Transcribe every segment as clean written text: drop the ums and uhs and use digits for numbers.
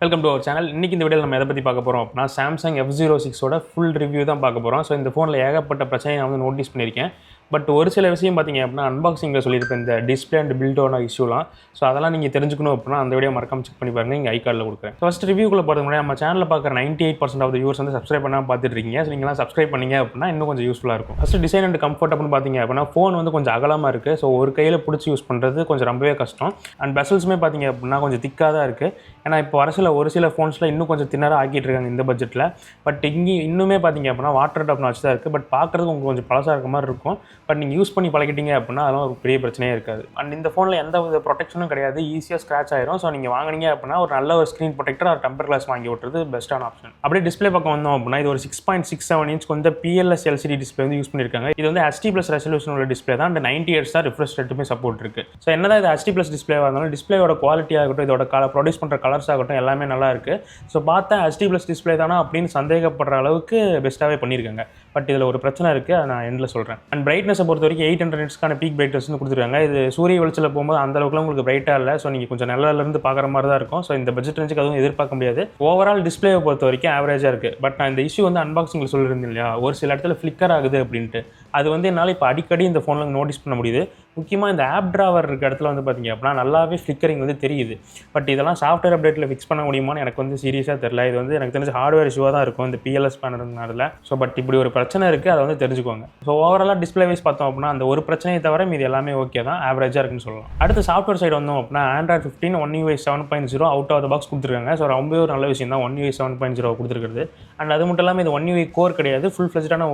Welcome to our channel. இன்றைக்கி இந்த வீடியோவில் நம்ம எதை பற்றி பார்க்க போகிறோம் அப்படின்னா சாம்சங் F06ஓட ஃபுல் ரிவ்யூ தான் பார்க்க போகிறோம். ஸோ இந்த ஃபோனில் ஏகப்பட்ட பிரச்சனையை நான் வந்து நோட்டீஸ் பண்ணியிருக்கேன். பட் ஒரு சில விஷயம் பார்த்தீங்க அப்படின்னா அன்பாக்சிங்கில் சொல்லியிருப்பேன் இந்த டிஸ்பிளே அண்ட் பில்டோட இஷ்யூலாம். ஸோ அதெல்லாம் நீங்கள் தெரிஞ்சுக்கணும் அப்படின்னா அந்த வீடியோ மறக்காம செக் பண்ணி பாருங்கள். இங்கே ஐகார்டில் கொடுக்குறேன். ஃபர்ஸ்ட் ரிவ்யூக்குள்ளே போகிறது முன்னாடி நம்ம சேனலில் பார்க்குற 98% ஆஃப் யூஸ் வந்து சப்ஸ்கிரைப் பண்ணால் பார்த்துட்டு இருக்கீங்க. ஸோ நீங்களாம் சப்ஸ்கிரைப் பண்ணீங்க அப்படின்னா இன்னும் கொஞ்சம் யூஸ்ஃபுல்லாக இருக்கும். ஃபஸ்ட்டு டிசைன் அண்ட் கம்ஃபர்ட் அப்படின்னு பார்த்தீங்க அப்படின்னா ஃபோன் வந்து கொஞ்சம் அகலமாக இருக்குது. ஸோ ஒரு கையில் பிடிச்சி யூஸ் பண்ணுறது கொஞ்சம் ரொம்பவே கஷ்டம். அண்ட் பெசல்ஸுமே பார்த்தீங்க அப்படின்னா கொஞ்சம் திக்காக தான் இருக்குது. ஏன்னா இப்போ ஒரு சில ஃபோன்ஸில் இன்னும் கொஞ்சம் தின்னராக ஆக்கிட்டு இருக்காங்க இந்த பட்ஜெட்டில். பட் இங்கே இன்னுமே பார்த்தீங்க அப்படின்னா வாட்டர் டாப்னு வச்சு தான் இருக்குது. பட் பார்க்குறதுக்கு உங்களுக்கு கொஞ்சம் பழசாக இருக்க மாதிரி இருக்கும். பட் நீங்கள் யூஸ் பண்ணி பழகிட்டீங்க அப்படின்னா அதெல்லாம் ஒரு பெரிய பிரச்சனையே இருக்காது. அண்ட் இந்த ஃபோனில் எந்த வித ப்ரொடெக்ஷனும் கிடையாது. ஈஸியாக ஸ்க்ராச் ஆயிரும். ஸோ நீங்கள் வாங்கினீங்க அப்படின்னா ஒரு நல்ல ஒரு ஸ்க்ரீன் ப்ரொடெக்டர் ஒரு டெம்பர் கிளாஸ் வாங்கி விட்டுறது பெஸ்ட்டான ஆப்ஷன். அப்படியே டிஸ்பிளே பக்கம் வந்தோம் அப்படின்னா இது ஒரு 6.67 இன்ச் கொஞ்சம் PLS LCD டிஸ்பிளே வந்து யூஸ் பண்ணியிருக்காங்க. இது வந்து HD+ ரெசல்யூஷன் உள்ள டிஸ்பிளே தான். அண்ட் 90 Hz தான் ரிஃப்ரெஷ் ரேட்டுமே சப்போர்ட் இருக்குது. ஸோ என்னதான் இது HD+ டிஸ்பிளேவாக இருந்தாலும் டிஸ்பிளேயோட குவாலிட்டி ஆகட்டும், இதோட ப்ரொடியூஸ் பண்ணுற கலர்ஸ் ஆகட்டும் எல்லாமே நல்லா இருக்குது. ஸோ பார்த்தா HD+ டிஸ்பிளே தானா அப்படின்னு சந்தேகப்படுற அளவுக்கு பெஸ்ட்டாகவே பண்ணியிருக்காங்க. பட் இதில் ஒரு பிரச்சனை இருக்குது, அதை நான் எண்டில் சொல்கிறேன். அண்ட் பிரைட்னஸை பொறுத்த வரைக்கும் 800 nitsக்கான பீக் பிரைட்னஸ் கொடுத்துருக்காங்க. இது சூரிய வெளிச்சத்தில் போகும்போது அந்த அளவுக்குலாம் உங்களுக்கு பிரைட்டாக இல்லை. ஸோ நீங்கள் கொஞ்சம் நிழலிருந்து பார்க்குற மாதிரி தான் இருக்கும். ஸோ இந்த பட்ஜெட் ரேஞ்சுக்கு அதுவும் எதிர்பார்க்க முடியாது. ஓவரால் டிஸ்பிளேவை பொறுத்த வரைக்கும் ஆவரேஜாக இருக்குது. பட் நான் இந்த இஷ்யூ வந்து அன்பாக்சிங்கில் சொல்லியிருந்தேன் இல்லையா, ஒரு சில இடத்துல ஃப்ளிக்கர் ஆகுது அப்படின்ட்டு. அது வந்து என்னால் இப்போ அடிக்கடி இந்த ஃபோனில் நோட்டீஸ் பண்ண முடியுது. முக்கியமாக இந்த ஆப் டிராவர் இருக்க இடத்துல வந்து பார்த்திங்க அப்படின்னா நல்லாவே ஃப்ளிக்கரிங் வந்து தெரியுது. பட் இதெல்லாம் சாஃப்ட்வேர் அப்டேட்டில் ஃபிக்ஸ் பண்ண முடியுமான்னு எனக்கு வந்து சீரியஸாக தெரியல. இது வந்து எனக்கு தெரிஞ்ச ஹார்ட்வேர் இஷ்யூவாக தான் இருக்கும் இந்த PLS பேனல்னால. ஸோ பட் இப்படி ஒரு பிரச்சனை இருக்குது, அதை வந்து தெரிஞ்சுக்கோங்க. ஸோ ஓவராலாக டிஸ்பிளே வைஸ் பார்த்தோம் அப்படின்னா அந்த ஒரு பிரச்சனையை தவிர மீது எல்லாமே ஓகே தான், ஆவரேஜாக இருக்குன்னு சொல்லலாம். அடுத்து சாஃப்ட்வேர் சைடு வந்தோம் அப்படின்னா Android 15 One UI 7.0 out of the box கொடுத்துருக்காங்க. ஸோ ரொம்பவே ஒரு நல்ல விஷயம் தான் One UI 7.0 கொடுத்துருக்குறது. அண்ட் அது மட்டும் இல்லாமல் இது One UI கோர் கிடையாது, ஃபுல் ஃப்ளெஜ்டான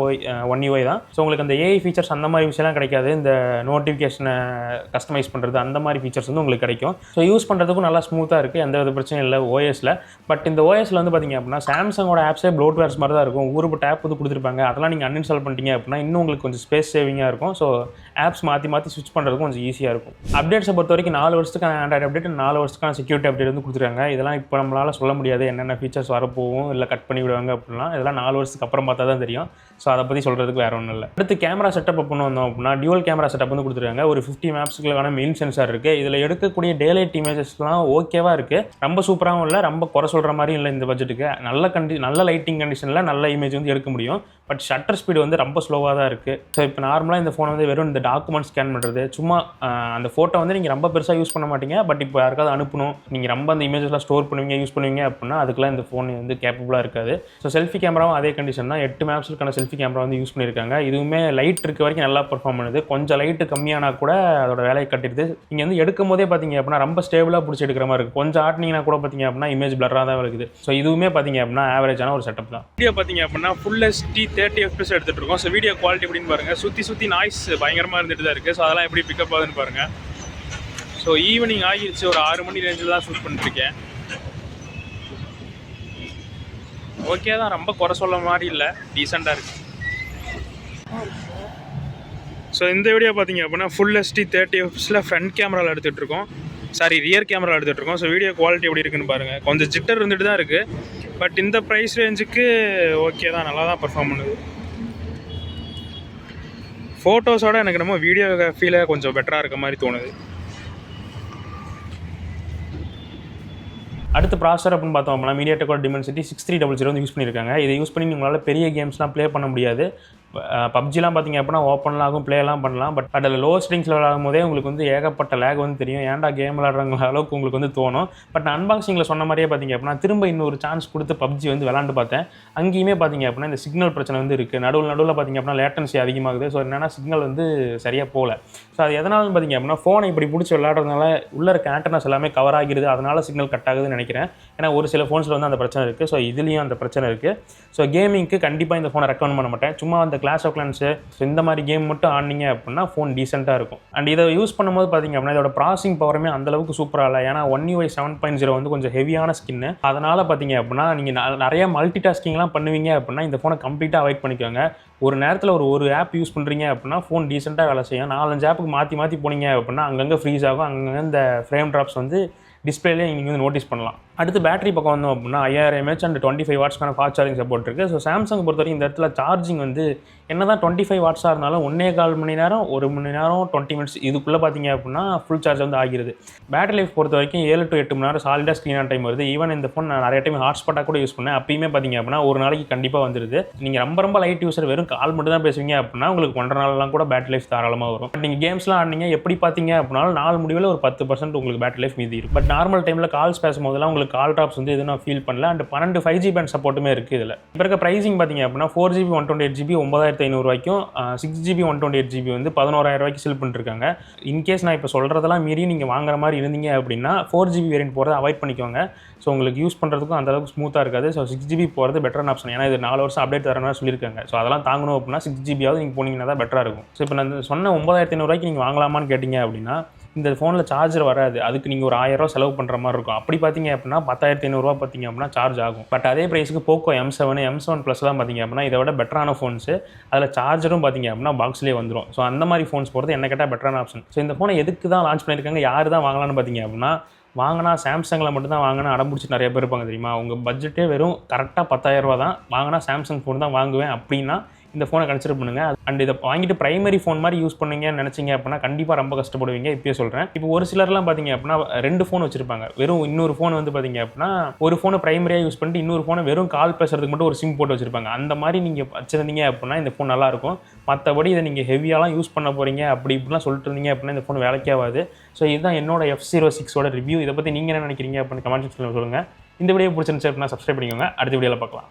One UI தான். ஸோ உங்களுக்கு அந்த AI ஃபீச்சர்ஸ் அந்த மாதிரி விஷயம்லாம் கிடைக்காது. இந்த நோட்டிஃபிகேஷனை கஸ்டமைஸ் பண்ணுறது அந்த மாதிரி ஃபீச்சர்ஸ் வந்து உங்களுக்கு கிடைக்கும். ஸோ யூஸ் பண்ணுறதுக்கும் நல்லா ஸ்மூத்தாக இருக்குது, எந்த வித பிரச்சனையும் இல்லை OSல. பட் இந்த OSல வந்து பார்த்திங்க அப்படின்னா சாம்சங்கோட ஆப்ஸே ப்ளோட்வேர்ஸ் மாதிரி தான் இருக்கும். ஊருப்பட்ட ஆப் வந்து கொடுத்துருப்பாங்க. அதெல்லாம் நீங்கள் அன்இன்ஸ்டால் பண்ணிட்டீங்க அப்படின்னா இன்னும் உங்களுக்கு கொஞ்சம் ஸ்பேஸ் சேவிங்காக இருக்கும். ஸோ ஆப்ஸ் மாற்றி ஸ்விட்ச் பண்ணுறதுக்கும் கொஞ்சம் ஈஸியாக இருக்கும். அப்டேட்ஸை பொறுத்த வரைக்கும் 4 வருஷத்துக்கான ஆண்ட்ராய்டு அப்டேட், 4 வருஷத்துக்கான செக்யூரிட்டி அப்டேட் வந்து கொடுத்துருக்காங்க. இதெல்லாம் இப்போ நம்மளால் சொல்ல முடியாது என்னென்ன ஃபீச்சர்ஸ் வரப்போகும் இல்லை கட் பண்ணி விடுவாங்க அப்படின்னா. இதெல்லாம் 4 வருஷத்துக்கு அப்புறம் பார்த்தா தான் தெரியும். ஸோ அதை பற்றி சொல்கிறதுக்கு வேறு ஒன்றும் இல்லை. அடுத்து கேமரா செட்டப் பண்ண வந்தோம் அப்படின்னா டியூவல் கேமரா செட்டப் வந்து கொடுத்துருக்காங்க. ஒரு 50 மேப்ஸ்க்கான மெயின் சென்சார் இருக்குது. இதில் எடுக்கக்கூடிய டேலைட் இமேஜஸ்லாம் ஓகேவாக இருக்குது. ரொம்ப சூப்பராகவும் இல்லை, ரொம்ப குறை சொல்கிற மாதிரியும் இல்லை. இந்த பட்ஜெட்டுக்கு நல்ல லைட்டிங் கண்டிஷனில் நல்ல இமேஜ் வந்து எடுக்க முடியும். பட் ஷட்டர் ஸ்பீடு வந்து ரொம்ப ஸ்லோவாக தான் இருக்குது. ஸோ இப்போ நார்மலாக இந்த ஃபோன் வந்து வெறும் இந்த டாக்குமெண்ட் ஸ்கேன் பண்ணுறது, சும்மா அந்த ஃபோட்டோ வந்து நீங்கள் ரொம்ப பெருசாக யூஸ் பண்ண மாட்டீங்க. பட் இப்போ யாருக்காவது அனுப்பணும், நீங்கள் ரொம்ப அந்த இமேஜஸ்லாம் ஸ்டோர் பண்ணுவீங்க யூஸ் பண்ணுவீங்க அப்படின்னா அதுக்கெல்லாம் இந்த ஃபோன் வந்து கேப்பபிளாக இருக்காது. ஸோ செல்ஃபி கேமராவும் அதே கண்டிஷன் தான். 8 மேப்ஸ்க்கான செல்ஃபி கேமரா வந்து யூஸ் பண்ணியிருக்காங்க. இதுவுமே லைட் இருக்க வரைக்கும் நல்லா பெர்ஃபார்ம் பண்ணுது. கொஞ்சம் லைட்டு கம்மியானா கூட அதோட வேலையை கட்டிடுது. நீங்கள் வந்து எடுக்கும் போதே பார்த்தீங்க அப்படின்னா ரொம்ப ஸ்டேபிளாக பிடிச்சி எடுக்கிற மாதிரி இருக்குது. கொஞ்சம் ஆட்டினீங்கன்னா கூட பார்த்தீங்க அப்படின்னா இமேஜ் பிளராக தான் இருக்குது. ஸோ இதுவுமே பார்த்தீங்க அப்படின்னா ஆவரேஜான ஒரு செட்டப் தான். வீடியோ பார்த்தீங்க அப்படின்னா ஃபுல் HD 30 FPS எடுத்துகிட்டு இருக்கோம். ஸோ வீடியோ குவாலிட்டி எப்படின்னு பாருங்கள். சுற்றி நாய்ஸ் பயங்கரமாக இருந்துட்டு தான் இருக்குது. ஸோ அதெல்லாம் எப்படி பிக்கப் ஆகுதுன்னு பாருங்கள். ஸோ ஈவினிங் ஆகிடுச்சு, ஒரு 6 மணி ரேஞ்சில் தான் ஷூட் பண்ணிட்டுருக்கேன். ஓகே தான், ரொம்ப குறை சொல்ல மாதிரி இல்லை, டீசெண்டாக இருக்குது. ஸோ இந்த வீடியோ பார்த்தீங்க அப்படின்னா ஃபுல் HD 30 FPSல ஃப்ரண்ட் கேமராவில் எடுத்துகிட்டு இருக்கோம். ரியர் கேமரா எடுத்துகிட்டு இருக்கோம். ஸோ வீடியோ குவாலிட்டி எப்படி இருக்குன்னு பாருங்கள். கொஞ்சம் ஜிட்டர் இருந்துட்டு தான் இருக்குது. பட் இந்த ப்ரைஸ் ரேஞ்சுக்கு ஓகே தான், நல்லா தான் பர்ஃபார்ம் பண்ணுது. ஃபோட்டோஸோட எனக்கு நம்ம வீடியோகிராஃபியில் கொஞ்சம் பெட்டராக இருக்க மாதிரி தோணுது. அடுத்து ப்ராசஸர் அப்படின்னு பார்த்தோம் அப்படின்னா மீடியாடெக்கோட Dimensity 6300 வந்து யூஸ் பண்ணியிருக்காங்க. இதை யூஸ் பண்ணி உங்களால் பெரிய கேம்ஸ்லாம் ப்ளே பண்ண முடியாது. பப்ஜிலாம் பார்த்திங்க அப்படின்னா ஓப்பன்லாம் ஆகும், ப்ளேலாம் பண்ணலாம். பட் அதில் லோ ஸ்ட்ரிங்ஸில் விளாடும் போதே உங்களுக்கு வந்து ஏகப்பட்ட லேக் வந்து தெரியும். ஏன்டா கேம் விளாட்றவங்க அளவுக்கு உங்களுக்கு வந்து தோணும். பட் நான் அன்பாக்சிங்கில் சொன்ன மாதிரியே பார்த்திங்க அப்படின்னா திரும்ப இன்னொரு சான்ஸ் கொடுத்து பப்ஜி வந்து விளாண்டு பார்த்தேன். அங்கேயுமே பார்த்திங்க அப்படின்னா இந்த சிக்னல் பிரச்சனை வந்து இருக்குது. நடுவில் பார்த்திங்க அப்படின்னா லேட்டன்சி அதிகமாகுது. ஸோ என்னென்னா சிக்னல் வந்து சரியாக போகல. ஸோ அது எதனாலும் பார்த்திங்க அப்படின்னா ஃபோனை இப்படி பிடிச்சி விளாட்றதுனால உள்ளே இருக்க ஆண்டனாஸ் எல்லாமே கவர் ஆகிடுது. அதனால் சிக்னல் கட் ஆகுதுன்னு நினைக்கிறேன். ஏன்னா ஒரு சில ஃபோன்ஸில் வந்து அந்த பிரச்சனை இருக்குது. ஸோ இதுலேயும் அந்த பிரச்சனை இருக்குது. ஸோ கேமிங்க்கு கண்டிப்பாக இந்த ஃபோனை ரெக்கமெண்ட் பண்ண மாட்டேன். சும்மா அந்த கிளாஸ் ஆஃப் கிளான்ஸு இந்த மாதிரி கேம் மட்டும் ஆடினீங்க அப்படின்னா ஃபோன் டீசெண்டாக இருக்கும். அண்ட் இதை யூஸ் பண்ணும்போது பார்த்திங்க அப்படின்னா இதோட ப்ராசஸிங் பவருமே அந்தளவுக்கு சூப்பராக இல்லை. ஏன்னா One UI 7.0 வந்து கொஞ்சம் ஹெவியான ஸ்கின்னு. அதனால் பார்த்திங்க அப்படின்னா நீங்கள் நிறைய மல்டி டாஸ்கிங்லாம் பண்ணுவீங்க அப்படின்னா இந்த ஃபோனை கம்ப்ளீட்டாக அவாய்ட் பண்ணிக்கோங்க. ஒரு நேரத்தில் ஒரு ஆப் யூஸ் பண்ணுறீங்க அப்படின்னா ஃபோன் டீசெண்டாக வேலை செய்யும். 4-5 ஆப்புக்கு மாற்றி போனீங்க அப்படின்னா அங்கங்கே ஃப்ரீஸ் ஆகும். அங்கங்கே இந்த ஃப்ரேம் ட்ராப்ஸ் வந்து டிஸ்பிளேலேயே நீங்கள் வந்து நோட்டீஸ் பண்ணலாம். அடுத்து பேட்டரி பக்கம் வந்தோம் அப்படின்னா 5000 mAh அண்ட் 25 வாட்ஸ்க்கான ஃபாஸ்ட் சார்ஜிங் சப்போர்ட் இருக்குது. ஸோ சாம்சங் பொறுத்த வரைக்கும் இந்த இடத்துல சார்ஜிங் வந்து என்னதான் 25 வாட்ஸாக இருந்தாலும் 1.25 மணி நேரம் 1 மணி நேரம் 20 மினிட்ஸ் இதுக்குள்ளே பார்த்தீங்க அப்படின்னா ஃபுல் சார்ஜ் வந்து ஆகிருது. பேட்டரி லைஃப் பொறுத்த வரைக்கும் 7 to 8 மணி நேரம் சாலிடாக ஸ்க்ரீன் ஆன் டைம் வருது. ஈவன் இந்த ஃபோன் நான் நிறைய டைம் ஹாட்ஸ்பாட்டாக கூட யூஸ் பண்ணேன். அப்பயுமே பார்த்தீங்க அப்படின்னா ஒரு நாளைக்கு கண்டிப்பாக வந்துடுது. நீங்கள் ரொம்ப லைட் யூஸர் வெறும் கால் மட்டும் தான் பேசுவீங்க அப்படின்னா உங்களுக்கு 1.5 நாள்லாம் கூட பேட்டரி லைஃப் தாராளமாக வரும். பட் நீங்கள் கேம்ஸ்லாம் ஆடினீங்க எப்படி பார்த்தீங்க அப்படின்னாலும் நாள் முடிவில் ஒரு 10% உங்களுக்கு பேட்டரி லைஃப் மீதி இருக்கும். பட் நார்மல் டைமில் கால்ஸ் பேசும்போதெல்லாம் உங்களுக்கு கால் ட்ராப்ஸ் வந்து எதுவும் நான் ஃபீல் பண்ணல. அண்ட் 12 5G பேண்ட் சப்போர்ட்டுமே இருக்குது இதில். இப்போ இருக்க ப்ரைசிங் பார்த்தீங்க அப்படின்னா 4GB 128GB 9500 ரூபாய்க்கும் 6GB 128GB வந்து 11000 ரூபாய்க்கு செல் பண்ணிருக்காங்க. இன்கேஸ் நான் இப்போ சொல்கிறதெல்லாம் மீறி நீங்கள் வாங்குற மாதிரி இருந்தீங்க அப்படின்னா 4GB வேரியன்ட் போகிறத அவாய்ட் பண்ணிக்கோங்க. ஸோ உங்களுக்கு யூஸ் பண்ணுறதுக்கும் அந்தளவுக்கு ஸ்மூத்தாக இருக்காது. ஸோ 6GB போகிறது பெட்டரான ஆப்ஷன். ஏன்னா இது 4 வருஷம் அப்டேட் தரேன்னு சொல்லியிருக்காங்க. ஸோ அதெல்லாம் தாங்கணும் அப்படின்னா 6GBயாவது நீங்கள் போனீங்கன்னா தான் பெட்டராக இருக்கும். ஸோ இப்போ நான் சொன்ன 9500 ரூபாய்க்கு நீங்கள் வாங்கலாமான்னு கேட்டிங்க அப்படின்னா இந்த ஃபோனில் சார்ஜர் வராது. அதுக்கு நீங்கள் ஒரு 1000 ரூபா செலவு பண்ணுற மாதிரி இருக்கும். அப்படி பார்த்தீங்க அப்படின்னா 10500 ரூபா பார்த்தீங்க அப்படின்னா சார்ஜ் ஆகும். பட் அதே ப்ரைஸுக்கு போக்கோ M7 ப்ளஸ்லாம் பார்த்தீங்க அப்படின்னா இதை விட பெட்டரான ஃபோன்ஸு, அதில் சார்ஜரும் பார்த்தீங்க அப்படின்னா பாக்ஸ்லேயே வந்துடும். ஸோ அந்த மாதிரி ஃபோன்ஸ் போகிறது என்ன கேட்டால் பெட்டரான ஆப்ஷன். ஸோ இந்த ஃபோனை எதுக்கு தான் லான்ச் பண்ணியிருக்காங்க, யார் தான் வாங்கலாம்னு பார்த்தீங்க அப்படின்னா வாங்கினா சாம்சங்கில் மட்டும் தான் வாங்கினா அடம்பிடிச்சி நிறைய பேர் இருப்பாங்க தெரியுமா. உங்கள் பட்ஜெட்டே வெறும் கரெக்டாக 10000 ரூபா தான், வாங்கினா சாம்சங் ஃபோன் தான் வாங்குவேன் அப்படின்னா இந்த ஃபோனை கன்சிடர் பண்ணுங்கள். அண்ட் இதை வாங்கிட்டு பிரைமரி ஃபோன் மாதிரி யூஸ் பண்ணுங்கன்னு நினச்சிங்க அப்படின்னா கண்டிப்பாக ரொம்ப கஷ்டப்படுவீங்க. இப்போயே சொல்கிறேன். இப்போ ஒரு சிலர்லாம் பார்த்தீங்க அப்படின்னா 2 ஃபோன் வச்சிருப்பாங்க. வெறும் இன்னொரு ஃபோன் வந்து பார்த்தீங்க அப்படின்னா ஒரு ஃபோனை பிரைமரியாக யூஸ் பண்ணிட்டு இன்னொரு ஃபோனை வெறும் கால் பேசுறதுக்கு மட்டும் ஒரு சிம் போட்டு வச்சிருப்பாங்க. அந்த மாதிரி நீங்கள் வச்சிருந்தீங்க அப்படின்னா இந்த ஃபோன் நல்லாயிருக்கும். மற்றபடி இதை நீங்கள் ஹெவியாலாம் யூஸ் பண்ண போகிறீங்க அப்படி இப்படிலாம் சொல்லிட்டு இருந்தீங்க அப்படின்னா இந்த ஃபோன் வேலைக்கே ஆகாது. ஸோ இதுதான் என்னோட F06 ரிவ்யூ. இதை பற்றி நீங்கள் என்ன நினைக்கிறீங்க அப்படின்னு கமெண்ட் செக்ஷனில் சொல்லுங்கள். இந்த வீடியோ பிடிச்சிருந்துச்சு அப்படின்னா சப்ஸ்கிரைப் பண்ணிக்கோங்க. அடுத்த வீடியோவில் பார்க்கலாம்.